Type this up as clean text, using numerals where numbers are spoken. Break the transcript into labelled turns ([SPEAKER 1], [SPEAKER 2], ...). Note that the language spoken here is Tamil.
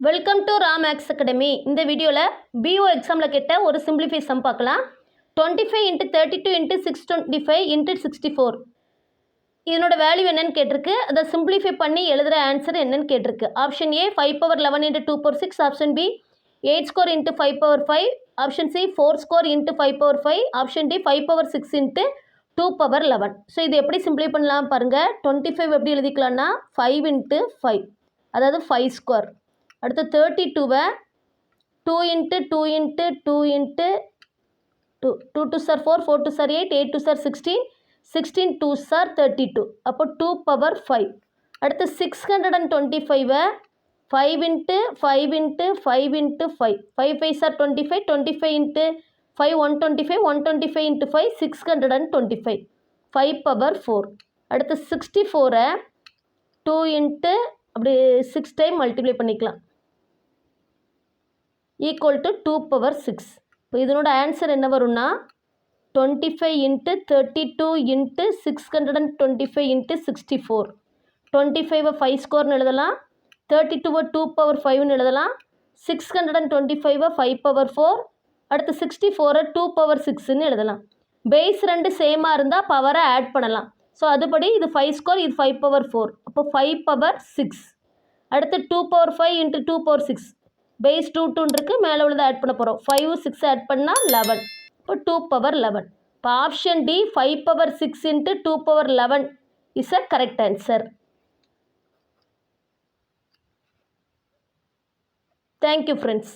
[SPEAKER 1] Welcome to ராமேக்ஸ் academy. இந்த வீடியோவில் பிஓ எக்ஸாமில் கேட்ட ஒரு சிம்பிளிஃபை சம் பார்க்கலாம். 25 × 32 × 625 × 64 இதனோட வேல்யூ என்னன்னு கேட்டிருக்கு. அதை சிம்பிளிஃபை பண்ணி எழுதுகிற ஆன்சர் என்னன்னு கேட்டிருக்கு. Option A 5^11 × 2^6, option B 8^2 × 5^5, option C 4^2 × 5^5, option D 5^6 × 2^11. So இது எப்படி சிம்பிளை பண்ணலாம் பாருங்கள். 25 எப்படி எழுதிக்கலாம்னா 5 × 5, அதாவது 5². அடுத்து 32வை 2 × 2 × 2 × 2, 2 2s are 4, 4 2s are 8, 8 2s are 16, 16 2s are 32. அப்போ 2^5. அடுத்து 625வை 5 × 5 × 5 × 5, 5 5s are 25, 25 × 5 125, 125 × 5 625, 5^4. அடுத்து 64வை 2 × அப்படி 6 டைம் மல்டிப்ளை பண்ணிக்கலாம், ஈக்குவல் டு 2^6. இப்போ இதனோட ஆன்சர் என்ன வரும்னா 25 × 32 × 625 × 64. 25வை 5² எழுதலாம், 32வை 2^5 எழுதலாம், 625வை 5^4, அடுத்து 64வை 2^6 எழுதலாம். பேஸ் 2 சேமாக இருந்தால் பவரை ஆட் பண்ணலாம். ஸோ அதுபடி இது 5², இது 5^4, அப்போ 5^6. அடுத்து 2^5 × 2^6, பேஸ் 2 2 இருக்குது, மேலே உள்ளதை ஆட் பண்ண போகிறோம். 5 6 ஆட் பண்ணால் 11, இப்போ 2^11. இப்போ option D 5^6 × 2^11 is a correct answer. Thank you friends.